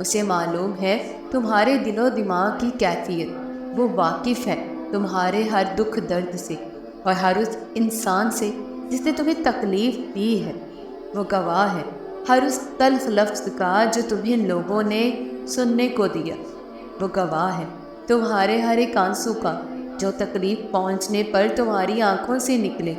اسے معلوم ہے تمہارے دل و دماغ کی کیفیت، وہ واقف ہے تمہارے ہر دکھ درد سے اور ہر اس انسان سے جس نے تمہیں تکلیف دی ہے، وہ گواہ ہے ہر اس تلخ لفظ کا جو تمہیں لوگوں نے سننے کو دیا، وہ گواہ ہے تمہارے ہر ایک آنسو کا جو تکلیف پہنچنے پر تمہاری آنکھوں سے نکلے۔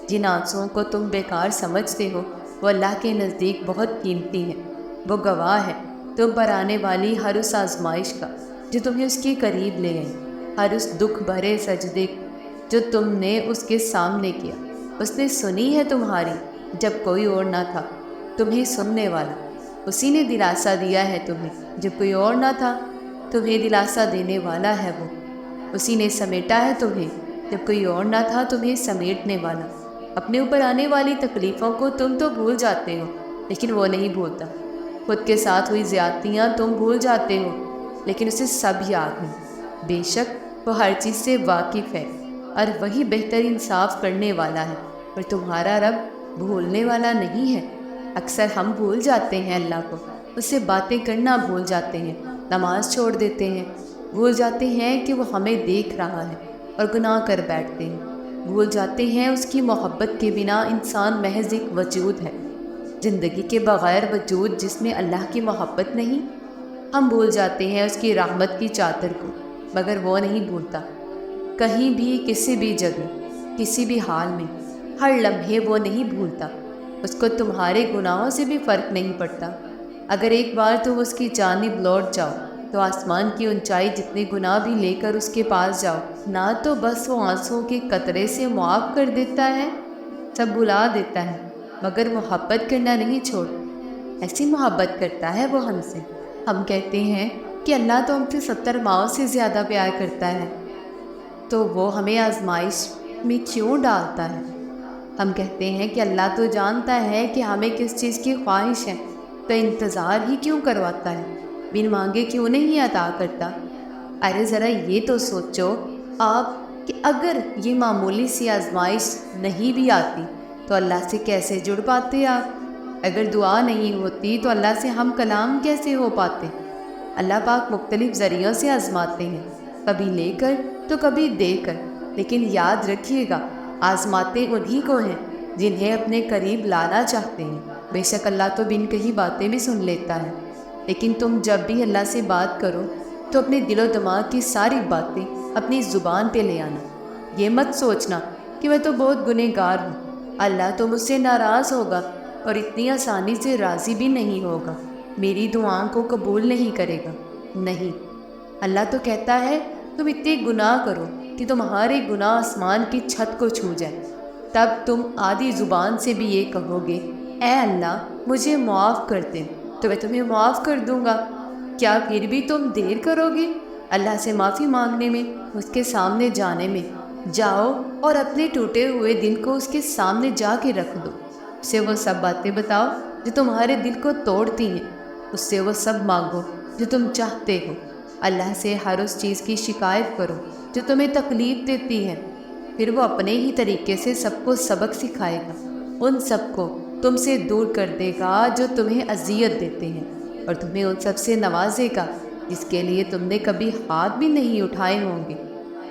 جن آنسوؤں کو تم بیکار سمجھتے ہو وہ اللہ کے نزدیک بہت قیمتی ہیں۔ وہ گواہ ہے تم پر آنے والی ہر اس آزمائش کا جو تمہیں اس کے قریب لے گئی، ہر اس دکھ بھرے سجدے جو تم نے اس کے سامنے کیا۔ اس نے سنی ہے تمہاری جب کوئی اور نہ تھا، تمہیں سننے والا۔ اسی نے دلاسا دیا ہے تمہیں جب کوئی اور نہ تھا، تمہیں دلاسا دینے والا ہے وہ۔ اسی نے سمیٹا ہے تمہیں جب کوئی اور نہ تھا، تمہیں سمیٹنے والا۔ اپنے اوپر آنے والی تکلیفوں کو تم تو بھول جاتے ہو لیکن وہ نہیں بھولتا۔ خود کے ساتھ ہوئی زیادتیاں تم بھول جاتے ہو لیکن اسے سب یاد ہیں۔ بے شک وہ ہر چیز سے واقف ہے اور وہی بہتر انصاف کرنے والا ہے، پر تمہارا رب بھولنے والا نہیں ہے۔ اکثر ہم بھول جاتے ہیں اللہ کو، اس سے باتیں کرنا بھول جاتے ہیں، نماز چھوڑ دیتے ہیں، بھول جاتے ہیں کہ وہ ہمیں دیکھ رہا ہے اور گناہ کر بیٹھتے ہیں۔ بھول جاتے ہیں اس کی محبت کے بنا انسان محض ایک وجود ہے، زندگی کے بغیر وجود جس میں اللہ کی محبت نہیں۔ ہم بھول جاتے ہیں اس کی رحمت کی چادر کو، مگر وہ نہیں بھولتا۔ کہیں بھی، کسی بھی جگہ، کسی بھی حال میں، ہر لمحے وہ نہیں بھولتا۔ اس کو تمہارے گناہوں سے بھی فرق نہیں پڑتا۔ اگر ایک بار تم اس کی جانب لوٹ جاؤ تو آسمان کی اونچائی جتنے گناہ بھی لے کر اس کے پاس جاؤ، نہ تو بس وہ آنسوؤں کے قطرے سے معاف کر دیتا ہے، سب بھلا دیتا ہے، مگر محبت کرنا نہیں چھوڑ۔ ایسی محبت کرتا ہے وہ ہم سے۔ ہم کہتے ہیں کہ اللہ تو ہم سے 70 ماؤں سے زیادہ پیار کرتا ہے، تو وہ ہمیں آزمائش میں کیوں ڈالتا ہے؟ ہم کہتے ہیں کہ اللہ تو جانتا ہے کہ ہمیں کس چیز کی خواہش ہے، تو انتظار ہی کیوں کرواتا ہے، بن مانگے کیوں نہیں عطا کرتا؟ ارے ذرا یہ تو سوچو آپ کہ اگر یہ معمولی سی آزمائش نہیں بھی آتی تو اللہ سے کیسے جڑ پاتے آپ؟ اگر دعا نہیں ہوتی تو اللہ سے ہم کلام کیسے ہو پاتے؟ اللہ پاک مختلف ذریعوں سے آزماتے ہیں، کبھی لے کر تو کبھی دے کر، لیکن یاد رکھیے گا آزماتے انہی کو ہیں جنہیں اپنے قریب لانا چاہتے ہیں۔ بے شک اللہ تو بن کہی باتیں بھی سن لیتا ہے، لیکن تم جب بھی اللہ سے بات کرو تو اپنے دل و دماغ کی ساری باتیں اپنی زبان پہ لے آنا۔ یہ مت سوچنا کہ میں تو بہت گنہگار ہوں، اللہ تو مجھ سے ناراض ہوگا اور اتنی آسانی سے راضی بھی نہیں ہوگا، میری دعاؤں کو قبول نہیں کرے گا۔ نہیں، اللہ تو کہتا ہے تم اتنے گناہ کرو کہ تمہارے گناہ آسمان کی چھت کو چھو جائے، تب تم آدھی زبان سے بھی یہ کہو گے اے اللہ مجھے معاف کر دے تو میں تمہیں معاف کر دوں گا۔ کیا پھر بھی تم دیر کرو گے اللہ سے معافی مانگنے میں، اس کے سامنے جانے میں؟ جاؤ اور اپنے ٹوٹے ہوئے دل کو اس کے سامنے جا کے رکھ دو، اسے وہ سب باتیں بتاؤ جو تمہارے دل کو توڑتی ہیں، اس سے وہ سب مانگو جو تم چاہتے ہو۔ اللہ سے ہر اس چیز کی شکایت کرو جو تمہیں تکلیف دیتی ہے، پھر وہ اپنے ہی طریقے سے سب کو سبق سکھائے گا، ان سب کو تم سے دور کر دے گا جو تمہیں اذیت دیتے ہیں، اور تمہیں ان سب سے نوازے گا جس کے لیے تم نے کبھی ہاتھ بھی نہیں اٹھائے ہوں گے،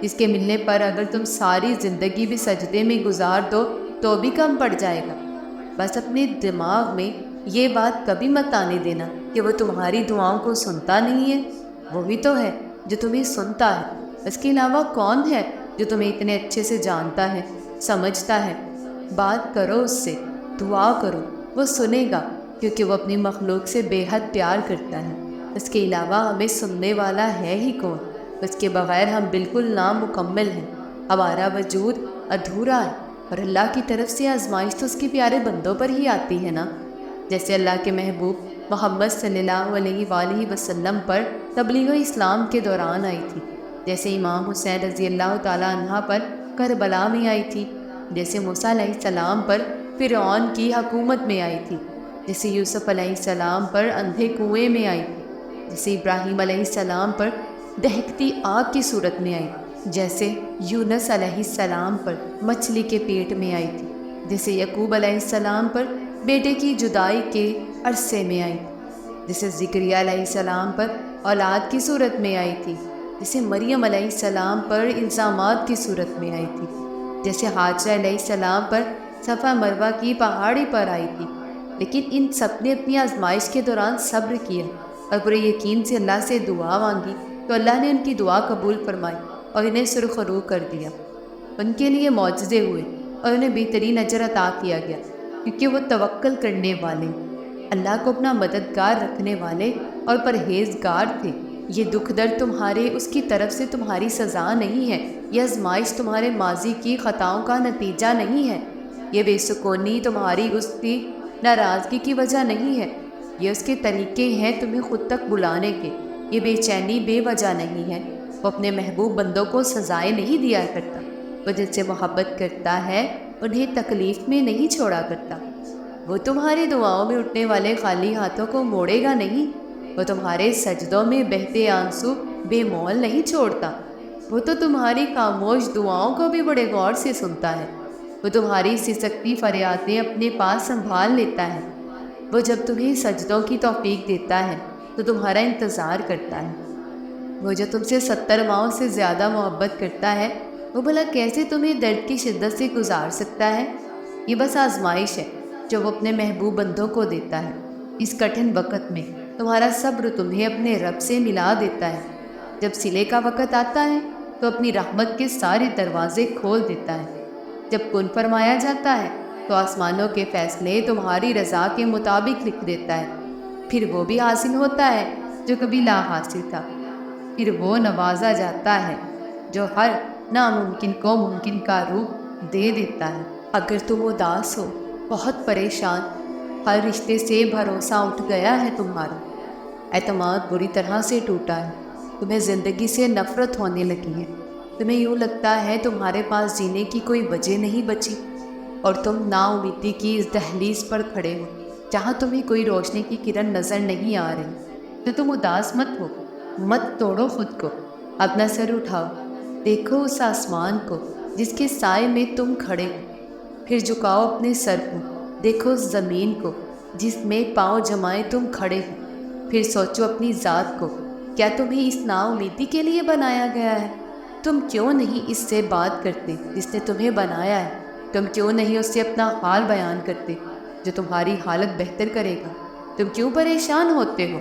جس کے ملنے پر اگر تم ساری زندگی بھی سجدے میں گزار دو تو بھی کم پڑ جائے گا۔ بس اپنے دماغ میں یہ بات کبھی مت آنے دینا کہ وہ تمہاری دعاؤں کو سنتا نہیں ہے، وہی تو ہے جو تمہیں سنتا ہے۔ اس کے علاوہ کون ہے جو تمہیں اتنے اچھے سے جانتا ہے، سمجھتا ہے؟ بات کرو اس سے، دعا کرو، وہ سنے گا کیونکہ وہ اپنی مخلوق سے بے حد پیار کرتا ہے۔ اس کے علاوہ ہمیں سننے والا ہے ہی کون؟ اس کے بغیر ہم بالکل نامکمل ہیں، ہمارا وجود ادھورا ہے، اور اللہ کی طرف سے آزمائش تو اس کے پیارے بندوں پر ہی آتی ہے نا۔ جیسے اللہ کے محبوب محمد صلی اللہ علیہ وآلہ وسلم پر تبلیغ اسلام کے دوران آئی تھی، جیسے امام حسین رضی اللہ تعالیٰ عنہ پر کربلا میں آئی تھی، جیسے موسیٰ علیہ السلام پر فرعون کی حکومت میں آئی تھی، جیسے یوسف علیہ السلام پر اندھے کنویں میں آئی تھی، جیسے ابراہیم علیہ السلام پر دہکتی آگ کی صورت میں آئی، جیسے یونس علیہ السلام پر مچھلی کے پیٹ میں آئی تھی، جیسے یعقوب علیہ السلام پر بیٹے کی جدائی کے عرصے میں آئی۔ جسے زکریا علیہ السلام پر اولاد کی صورت میں آئی تھی، جسے مریم علیہ السلام پر الزامات کی صورت میں آئی تھی، جیسے حاجرہ علیہ السلام پر صفا مروہ کی پہاڑی پر آئی تھی، لیکن ان سب نے اپنی آزمائش کے دوران صبر کیا اور پورے یقین سے اللہ سے دعا مانگی تو اللہ نے ان کی دعا قبول فرمائی اور انہیں سرخرو کر دیا۔ ان کے لیے معجزے ہوئے اور انہیں بہترین اجر عطا کیا گیا، کیونکہ وہ توکل کرنے والے، اللہ کو اپنا مددگار رکھنے والے اور پرہیزگار تھے۔ یہ دکھ درد تمہارے اس کی طرف سے تمہاری سزا نہیں ہے، یہ آزمائش تمہارے ماضی کی خطاؤں کا نتیجہ نہیں ہے، یہ بے سکونی تمہاری اس کی ناراضگی کی وجہ نہیں ہے، یہ اس کے طریقے ہیں تمہیں خود تک بلانے کے۔ یہ بے چینی بے وجہ نہیں ہے، وہ اپنے محبوب بندوں کو سزائیں نہیں دیا کرتا، وہ جن سے محبت کرتا ہے انہیں تکلیف میں نہیں چھوڑا کرتا۔ وہ تمہاری دعاؤں میں اٹھنے والے خالی ہاتھوں کو موڑے گا نہیں، وہ تمہارے سجدوں میں بہتے آنسو بے مول نہیں چھوڑتا، وہ تو تمہاری خاموش دعاؤں کو بھی بڑے غور سے سنتا ہے، وہ تمہاری سسکتی فریادیں اپنے پاس سنبھال لیتا ہے، وہ جب تمہیں سجدوں کی توفیق دیتا ہے تو تمہارا انتظار کرتا ہے، وہ جو تم سے 70 ماہوں سے زیادہ محبت کرتا ہے وہ بھلا کیسے تمہیں درد کی شدت سے گزار سکتا ہے؟ یہ بس آزمائش ہے جو وہ اپنے محبوب بندوں کو دیتا ہے۔ اس کٹھن وقت میں تمہارا صبر تمہیں اپنے رب سے ملا دیتا ہے۔ جب صلے کا وقت آتا ہے تو اپنی رحمت کے سارے دروازے کھول دیتا ہے۔ جب کن فرمایا جاتا ہے تو آسمانوں کے فیصلے تمہاری رضا کے مطابق لکھ دیتا ہے۔ پھر وہ بھی حاصل ہوتا ہے جو کبھی لا حاصل تھا، پھر وہ نوازا جاتا ہے جو ہر ناممکن کو ممکن کا روپ دے دیتا ہے۔ اگر تم اداس ہو، بہت پریشان، ہر رشتے سے بھروسہ اٹھ گیا ہے، تمہارا اعتماد بری طرح سے ٹوٹا ہے، تمہیں زندگی سے نفرت ہونے لگی ہے، تمہیں یوں لگتا ہے تمہارے پاس جینے کی کوئی وجہ نہیں بچی، اور تم نا امیدی کی اس دہلیز پر کھڑے ہو جہاں تمہیں کوئی روشنی کی کرن نظر نہیں آ رہی، تو تم اداس مت ہو، مت توڑو خود کو، اپنا سر اٹھاؤ، دیکھو اس آسمان کو جس کے سائے میں تم کھڑے ہو، پھر جھکاؤ اپنے سر کو، دیکھو اس زمین کو جس میں پاؤں جمائے تم کھڑے ہو، پھر سوچو اپنی ذات کو، کیا تمہیں اس نا امیدی کے لیے بنایا گیا ہے؟ تم کیوں نہیں اس سے بات کرتے جس نے تمہیں بنایا ہے؟ تم کیوں نہیں اس سے اپنا حال بیان کرتے جو تمہاری حالت بہتر کرے گا؟ تم کیوں پریشان ہوتے ہو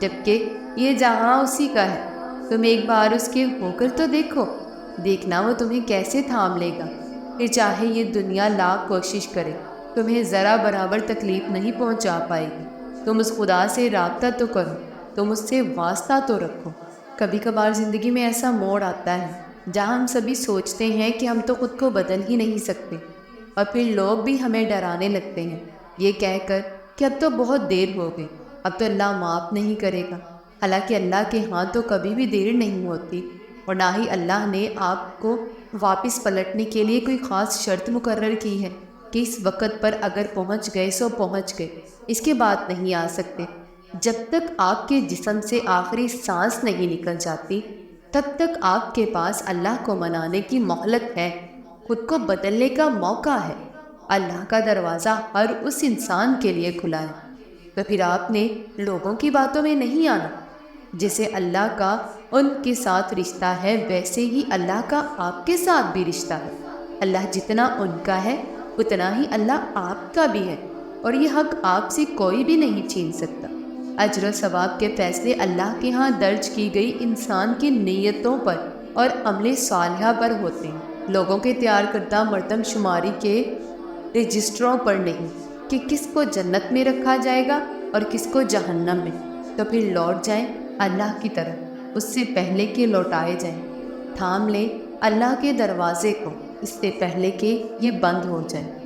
جبکہ یہ جہاں اسی کا ہے؟ تم ایک بار اس کے ہو کر تو دیکھو، دیکھنا وہ تمہیں کیسے تھام لے گا۔ پھر چاہے یہ دنیا لاکھ کوشش کرے تمہیں ذرا برابر تکلیف نہیں پہنچا پائے گی۔ تم اس خدا سے رابطہ تو کرو، تم اس سے واسطہ تو رکھو۔ کبھی کبھار زندگی میں ایسا موڑ آتا ہے جہاں ہم سبھی سوچتے ہیں کہ ہم تو خود کو بدل ہی نہیں سکتے، اور پھر لوگ بھی ہمیں ڈرانے لگتے ہیں یہ کہہ کر کہ اب تو بہت دیر ہو گئی، اب تو اللہ معاف نہیں کرے گا۔ حالانکہ اللہ کے ہاں تو کبھی بھی دیر نہیں ہوتی، اور نہ ہی اللہ نے آپ کو واپس پلٹنے کے لیے کوئی خاص شرط مقرر کی ہے کہ اس وقت پر اگر پہنچ گئے سو پہنچ گئے، اس کے بعد نہیں آ سکتے۔ جب تک آپ کے جسم سے آخری سانس نہیں نکل جاتی تب تک آپ کے پاس اللہ کو منانے کی مہلت ہے، خود کو بدلنے کا موقع ہے۔ اللہ کا دروازہ ہر اس انسان کے لیے کھلا ہے، تو پھر آپ نے لوگوں کی باتوں میں نہیں آنا۔ جیسے اللہ کا ان کے ساتھ رشتہ ہے ویسے ہی اللہ کا آپ کے ساتھ بھی رشتہ ہے۔ اللہ جتنا ان کا ہے اتنا ہی اللہ آپ کا بھی ہے، اور یہ حق آپ سے کوئی بھی نہیں چھین سکتا۔ اجر و ثواب کے فیصلے اللہ کے ہاں درج کی گئی انسان کی نیتوں پر اور عمل صالحہ پر ہوتے ہیں، لوگوں کے تیار کردہ مردم شماری کے رجسٹروں پر نہیں کہ کس کو جنت میں رکھا جائے گا اور کس کو جہنم میں۔ تو پھر لوٹ جائیں اللہ کی طرف اس سے پہلے کہ لوٹائے جائیں، تھام لیں اللہ کے دروازے کو اس سے پہلے کہ یہ بند ہو جائے۔